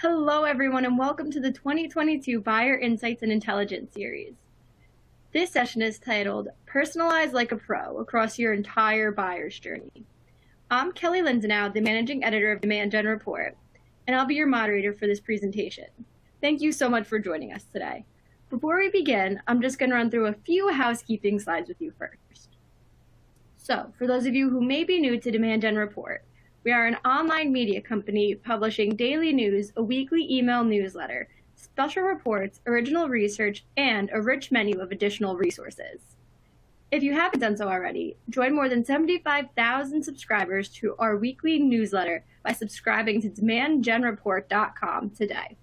Hello, everyone, and welcome to the 2022 Buyer Insights and Intelligence series. This session is titled Personalize Like a Pro Across Your Entire Buyer's Journey. I'm Kelly Lindenau, the Managing Editor of Demand Gen Report, and I'll be your moderator for this presentation. Thank you so much for joining us today. Before we begin, I'm just going to run through a few housekeeping slides with you first. So, for those of you who may be new to Demand Gen Report, we are an online media company publishing daily news, a weekly email newsletter, special reports, original research, and a rich menu of additional resources. If you haven't done so already, join more than 75,000 subscribers to our weekly newsletter by subscribing to demandgenreport.com today.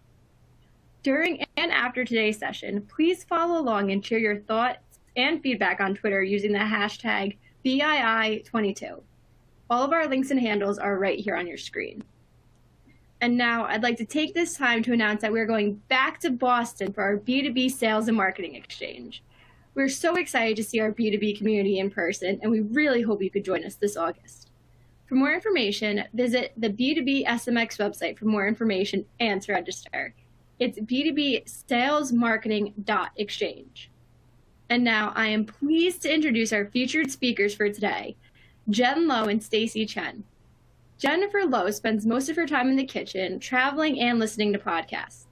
During and after today's session, please follow along and share your thoughts and feedback on Twitter using the hashtag BII22. All of our links and handles are right here on your screen. And now I'd like to take this time to announce that we're going back to Boston for our B2B Sales and Marketing Exchange. We're so excited to see our B2B community in person, and we really hope you could join us this August. For more information, visit the B2B SMX website for more information and to register. It's b2bsalesmarketing.exchange. And now I am pleased to introduce our featured speakers for today, Jen Lowe and Stacy Chen. Jennifer Lowe spends most of her time in the kitchen, traveling and listening to podcasts.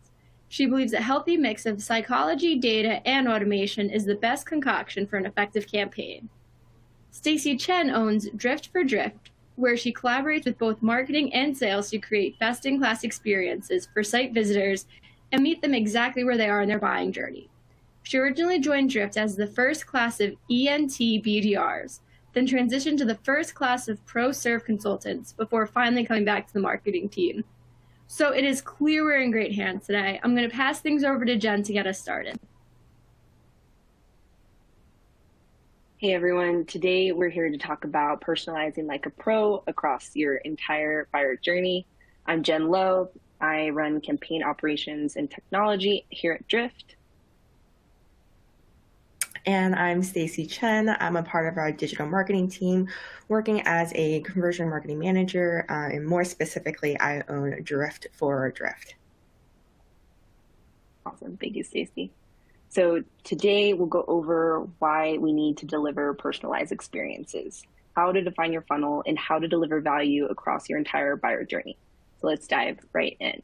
She believes a healthy mix of psychology, data, and automation is the best concoction for an effective campaign. Stacy Chen owns Drift for Drift, where she collaborates with both marketing and sales to create best-in-class experiences for site visitors and meet them exactly where they are in their buying journey. She originally joined Drift as the first class of ENT BDRs, then transitioned to the first class of Pro Serve consultants before finally coming back to the marketing team. So it is clear we're in great hands today. I'm going to pass things over to Jen to get us started. Hey everyone, today we're here to talk about personalizing like a pro across your entire buyer journey. I'm Jen Lowe. I run campaign operations and technology here at Drift. And I'm Stacy Chen. I'm a part of our digital marketing team, working as a conversion marketing manager, and more specifically, I own Drift for Drift. Awesome, thank you, Stacy. So today we'll go over why we need to deliver personalized experiences, how to define your funnel, and how to deliver value across your entire buyer journey. So let's dive right in.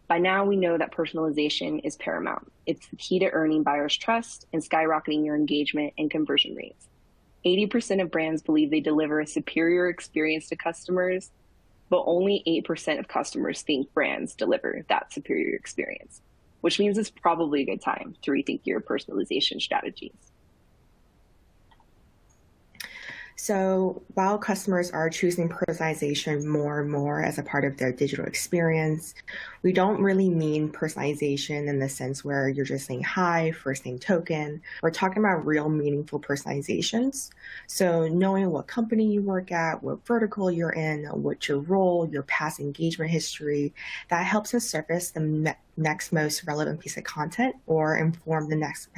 By now, we know that personalization is paramount. It's the key to earning buyers' trust and skyrocketing your engagement and conversion rates. 80% of brands believe they deliver a superior experience to customers, but only 8% of customers think brands deliver that superior experience, which means it's probably a good time to rethink your personalization strategies. So while customers are choosing personalization more and more as a part of their digital experience, we don't really mean personalization in the sense where you're just saying hi, first name token. We're talking about real meaningful personalizations. So knowing what company you work at, what vertical you're in, what your role, your past engagement history, that helps us surface the next most relevant piece of content or inform the next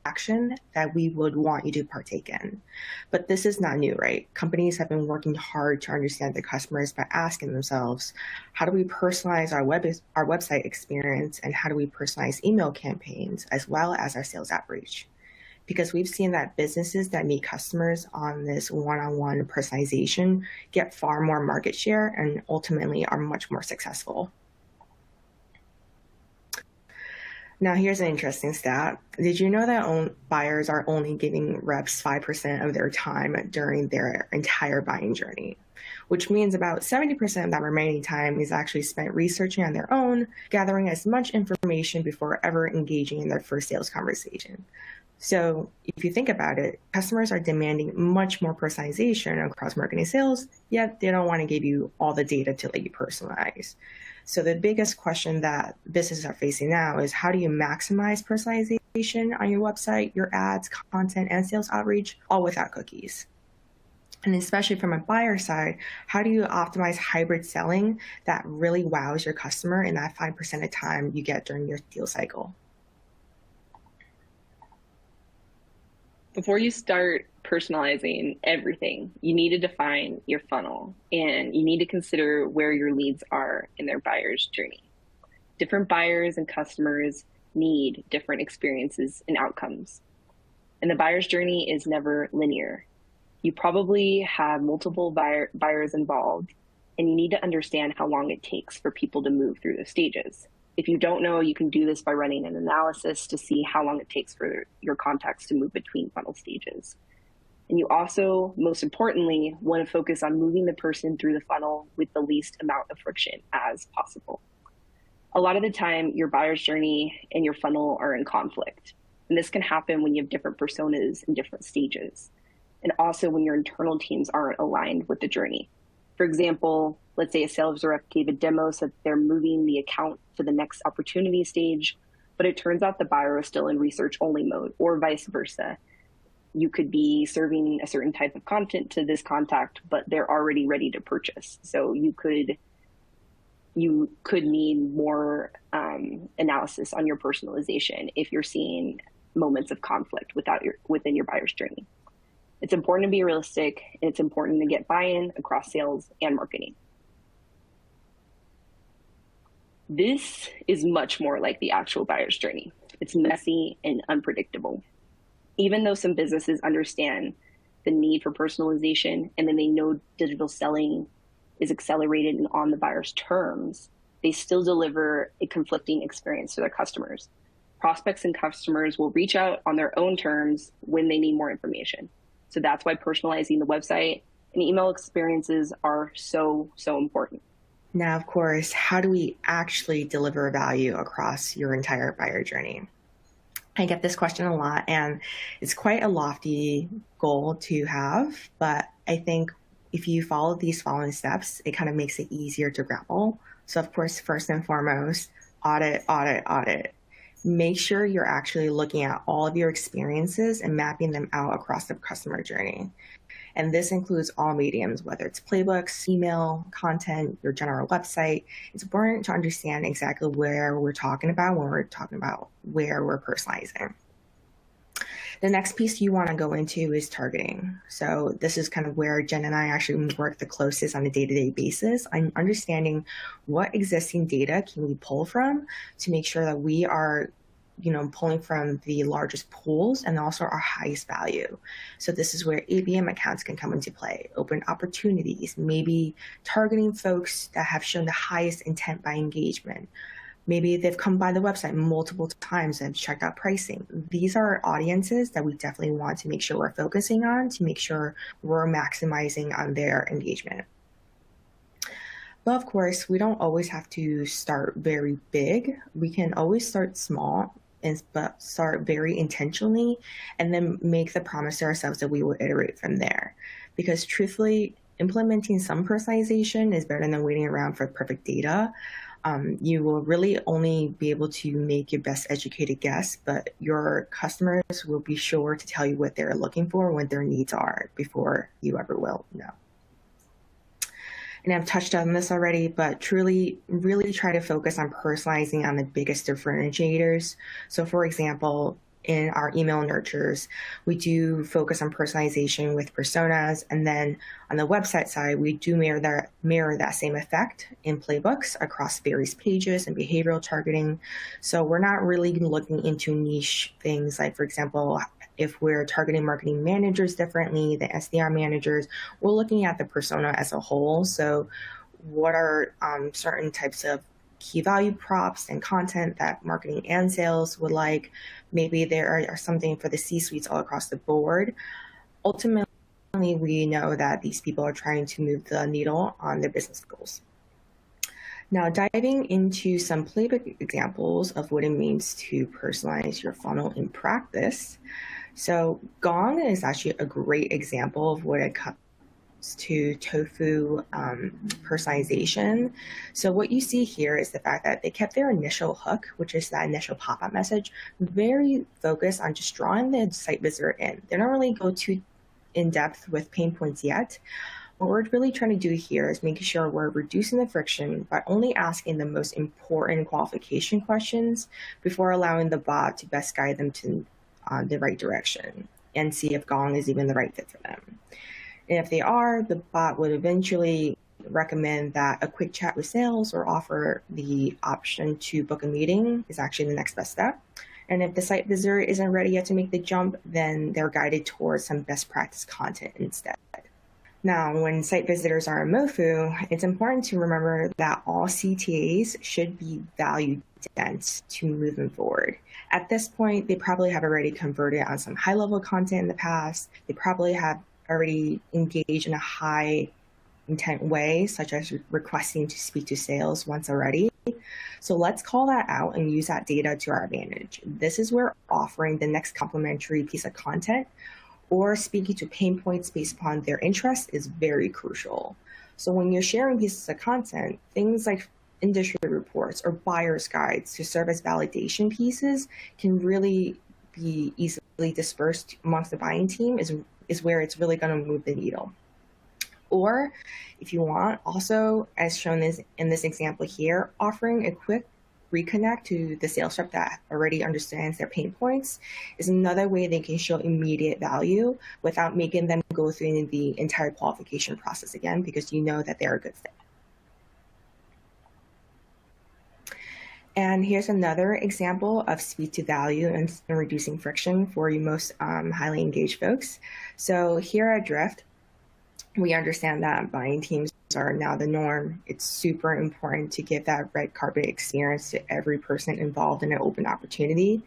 action that we would want you to partake in. But this is not new, right? Companies have been working hard to understand their customers by asking themselves, how do we personalize our website experience, and how do we personalize email campaigns as well as our sales outreach? Because we've seen that businesses that meet customers on this one-on-one personalization get far more market share and ultimately are much more successful. Now, here's an interesting stat. Did you know that buyers are only giving reps 5% of their time during their entire buying journey? Which means about 70% of that remaining time is actually spent researching on their own, gathering as much information before ever engaging in their first sales conversation. So if you think about it, customers are demanding much more personalization across marketing and sales, yet they don't want to give you all the data to let you personalize. So the biggest question that businesses are facing now is, how do you maximize personalization on your website, your ads, content, and sales outreach, all without cookies? And especially from a buyer side, how do you optimize hybrid selling that really wows your customer in that 5% of time you get during your deal cycle? Before you start personalizing everything, you need to define your funnel, and you need to consider where your leads are in their buyer's journey. Different buyers and customers need different experiences and outcomes. And the buyer's journey is never linear. You probably have multiple buyers involved, and you need to understand how long it takes for people to move through the stages. If you don't know, you can do this by running an analysis to see how long it takes for your contacts to move between funnel stages. And you also, most importantly, want to focus on moving the person through the funnel with the least amount of friction as possible. A lot of the time, your buyer's journey and your funnel are in conflict. And this can happen when you have different personas in different stages. And also when your internal teams aren't aligned with the journey. For example, let's say a sales rep gave a demo so that they're moving the account to the next opportunity stage, but it turns out the buyer is still in research only mode, or vice versa. You could be serving a certain type of content to this contact, but they're already ready to purchase. So you could need more analysis on your personalization if you're seeing moments of conflict within your buyer's journey. It's important to be realistic, and it's important to get buy-in across sales and marketing. This is much more like the actual buyer's journey. It's messy and unpredictable. Even though some businesses understand the need for personalization and then they know digital selling is accelerated and on the buyer's terms, they still deliver a conflicting experience to their customers. Prospects and customers will reach out on their own terms when they need more information. So that's why personalizing the website and email experiences are so, so important. Now, of course, how do we actually deliver value across your entire buyer journey? I get this question a lot, and it's quite a lofty goal to have, but I think if you follow these following steps, it kind of makes it easier to grapple. So of course, first and foremost, audit, audit, audit. Make sure you're actually looking at all of your experiences and mapping them out across the customer journey. And this includes all mediums, whether it's playbooks, email, content, your general website. It's important to understand exactly where we're talking about when we're talking about where we're personalizing. The next piece you want to go into is targeting. So this is kind of where Jen and I actually work the closest on a day-to-day basis. I'm understanding what existing data can we pull from to make sure that we are pulling from the largest pools and also our highest value. So this is where ABM accounts can come into play, open opportunities, maybe targeting folks that have shown the highest intent by engagement. Maybe they've come by the website multiple times and checked out pricing. These are audiences that we definitely want to make sure we're focusing on to make sure we're maximizing on their engagement. But of course, we don't always have to start very big. We can always start small but start very intentionally and then make the promise to ourselves that we will iterate from there. Because truthfully, implementing some personalization is better than waiting around for perfect data. You will really only be able to make your best educated guess, but your customers will be sure to tell you what they're looking for, what their needs are before you ever will know. And I've touched on this already, but truly, really try to focus on personalizing on the biggest differentiators. So for example, in our email nurtures, we do focus on personalization with personas. And then on the website side, we do mirror that same effect in playbooks across various pages and behavioral targeting. So we're not really looking into niche things like, for example, if we're targeting marketing managers differently than SDR managers, we're looking at the persona as a whole. So what are certain types of key value props and content that marketing and sales would like? Maybe there are something for the C-suites all across the board. Ultimately, we know that these people are trying to move the needle on their business goals. Now, diving into some playbook examples of what it means to personalize your funnel in practice. So Gong is actually a great example of what it comes to tofu personalization. So what you see here is the fact that they kept their initial hook, which is that initial pop-up message, very focused on just drawing the site visitor in. They don't really go too in depth with pain points yet. What we're really trying to do here is making sure we're reducing the friction by only asking the most important qualification questions before allowing the bot to best guide them to the right direction and see if Gong is even the right fit for them. And if they are, the bot would eventually recommend that a quick chat with sales or offer the option to book a meeting is actually the next best step. And if the site visitor isn't ready yet to make the jump, then they're guided towards some best practice content instead. Now, when site visitors are in MoFu, it's important to remember that all CTAs should be value dense to move them forward. At this point, they probably have already converted on some high-level content in the past. They probably have already engaged in a high intent way, such as requesting to speak to sales once already. So let's call that out and use that data to our advantage. This is where offering the next complementary piece of content or speaking to pain points based upon their interest is very crucial. So when you're sharing pieces of content, things like industry reports or buyer's guides to serve as validation pieces can really be easily dispersed amongst the buying team is where it's really going to move the needle. Or if you want, also as shown in this example here, offering a quick reconnect to the sales rep that already understands their pain points is another way they can show immediate value without making them go through the entire qualification process again, because you know that they're a good fit. And here's another example of speed to value and reducing friction for your most highly engaged folks. So here at Drift, we understand that buying teams are now the norm. It's super important to give that red carpet experience to every person involved in an open opportunity.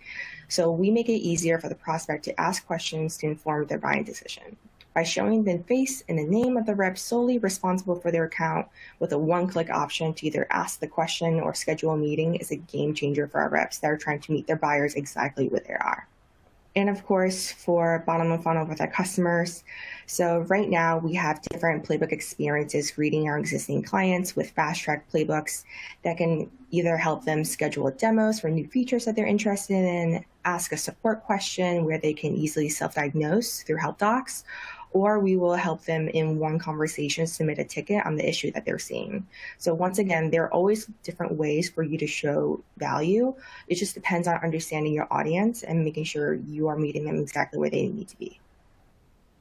So we make it easier for the prospect to ask questions to inform their buying decision. By showing the face and the name of the rep solely responsible for their account with a one-click option to either ask the question or schedule a meeting is a game changer for our reps that are trying to meet their buyers exactly where they are. And of course, for bottom of funnel with our customers. So right now we have different playbook experiences greeting our existing clients with fast track playbooks that can either help them schedule demos for new features that they're interested in, ask a support question where they can easily self-diagnose through help docs, or we will help them in one conversation submit a ticket on the issue that they're seeing. So once again, there are always different ways for you to show value. It just depends on understanding your audience and making sure you are meeting them exactly where they need to be.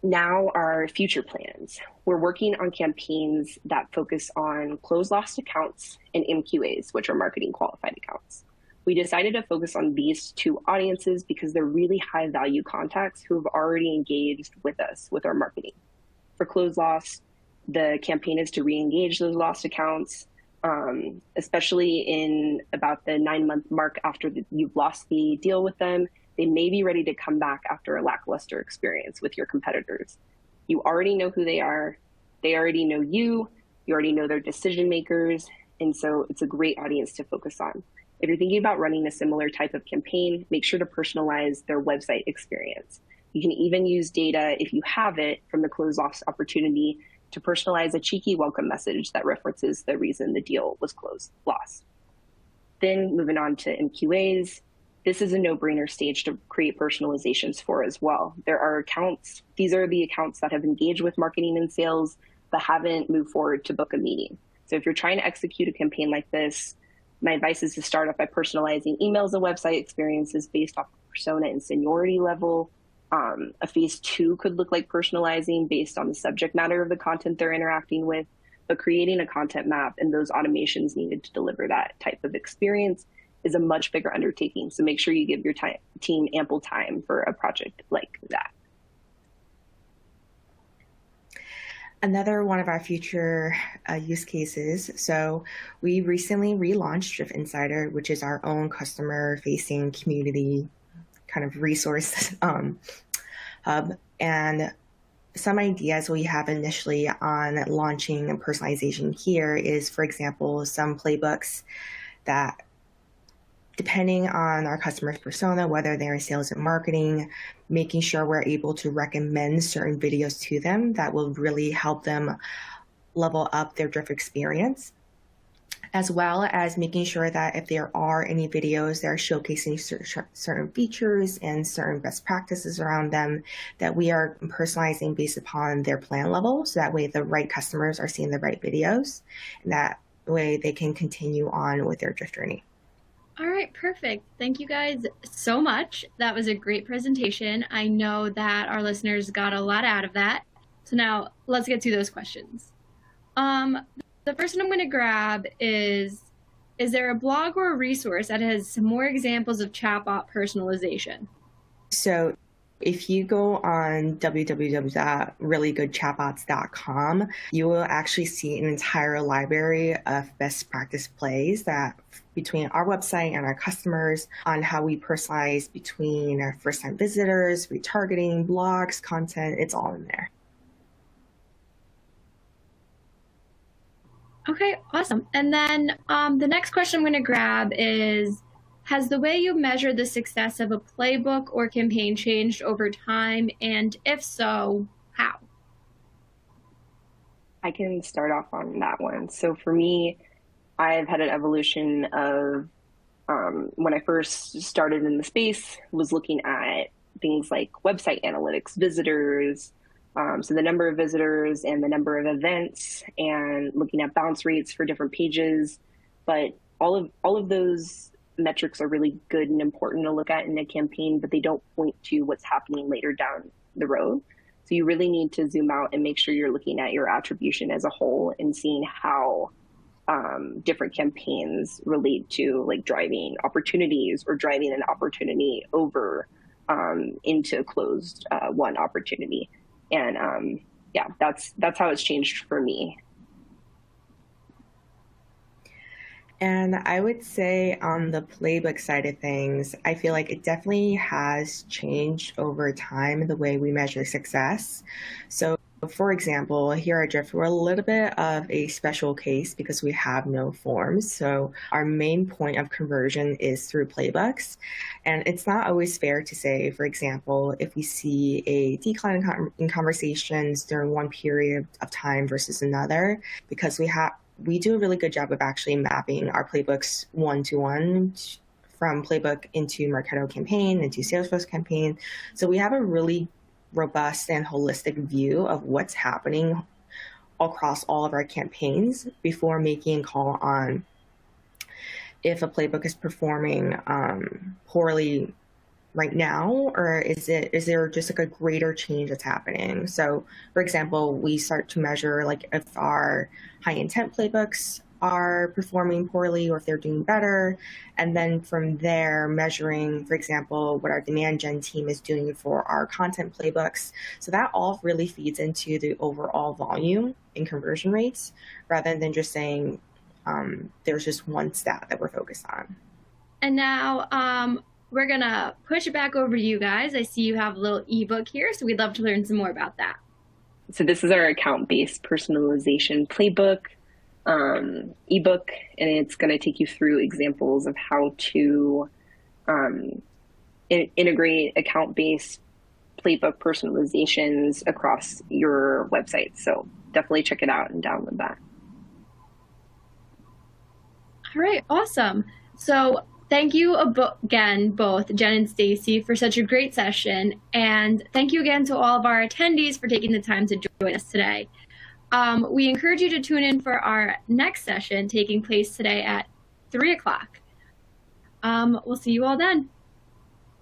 Now our future plans. We're working on campaigns that focus on closed lost accounts and MQAs, which are marketing qualified accounts. We decided to focus on these two audiences because they're really high value contacts who have already engaged with us with our marketing. For closed lost, the campaign is to re-engage those lost accounts, especially in about the 9-month mark after you've lost the deal with them. They may be ready to come back after a lackluster experience with your competitors. You already know who they are. They already know you. You already know their decision makers. And so it's a great audience to focus on. If you're thinking about running a similar type of campaign, make sure to personalize their website experience. You can even use data, if you have it, from the closed lost opportunity to personalize a cheeky welcome message that references the reason the deal was lost. Then moving on to MQAs, this is a no-brainer stage to create personalizations for as well. There are accounts, these are the accounts that have engaged with marketing and sales but haven't moved forward to book a meeting. So if you're trying to execute a campaign like this, my advice is to start off by personalizing emails and website experiences based off persona and seniority level. A phase 2 could look like personalizing based on the subject matter of the content they're interacting with, but creating a content map and those automations needed to deliver that type of experience is a much bigger undertaking. So make sure you give your team ample time for a project like that. Another one of our future use cases. So we recently relaunched Drift Insider, which is our own customer-facing community kind of resource hub. And some ideas we have initially on launching personalization here is, for example, some playbooks that, depending on our customer's persona, whether they're in sales and marketing, making sure we're able to recommend certain videos to them that will really help them level up their Drift experience, as well as making sure that if there are any videos that are showcasing certain features and certain best practices around them, that we are personalizing based upon their plan level. So that way the right customers are seeing the right videos, and that way they can continue on with their Drift journey. All right, perfect. Thank you guys so much. That was a great presentation. I know that our listeners got a lot out of that. So now let's get to those questions. Um, the first one I'm going to grab is there a blog or a resource that has some more examples of chatbot personalization? So if you go on www.reallygoodchatbots.com, you will actually see an entire library of best practice plays that between our website and our customers on how we personalize between our first-time visitors, retargeting, blogs, content. It's all in there. Okay, awesome. And then the next question I'm going to grab is, has the way you measure the success of a playbook or campaign changed over time? And if so, how? I can start off on that one. So for me, I've had an evolution of when I first started in the space, was looking at things like website analytics, visitors, so the number of visitors and the number of events, and looking at bounce rates for different pages. But all of those metrics are really good and important to look at in a campaign, but they don't point to what's happening later down the road. So you really need to zoom out and make sure you're looking at your attribution as a whole and seeing how different campaigns relate to like driving opportunities or driving an opportunity over into a closed won opportunity. And yeah, that's how it's changed for me. And I would say on the playbook side of things, I feel like it definitely has changed over time the way we measure success. So for example, here at Drift, we're a little bit of a special case because we have no forms. So our main point of conversion is through playbooks. And it's not always fair to say, for example, if we see a decline in conversations during one period of time versus another, because we do a really good job of actually mapping our playbooks one-to-one from playbook into Marketo campaign, into Salesforce campaign. So we have a really robust and holistic view of what's happening across all of our campaigns before making a call on if a playbook is performing poorly right now, or is there just like a greater change that's happening? So for example, we start to measure like if our high intent playbooks are performing poorly or if they're doing better. And then from there, measuring, for example, what our demand gen team is doing for our content playbooks. So that all really feeds into the overall volume and conversion rates rather than just saying there's just one stat that we're focused on. And now we're going to push it back over to you guys. I see you have a little ebook here, so we'd love to learn some more about that. So this is our account-based personalization playbook ebook, and it's going to take you through examples of how to integrate account-based playbook personalizations across your website. So definitely check it out and download that. All right, awesome. So thank you again, both Jen and Stacy, for such a great session. And thank you again to all of our attendees for taking the time to join us today. We encourage you to tune in for our next session taking place today at 3 o'clock. We'll see you all then.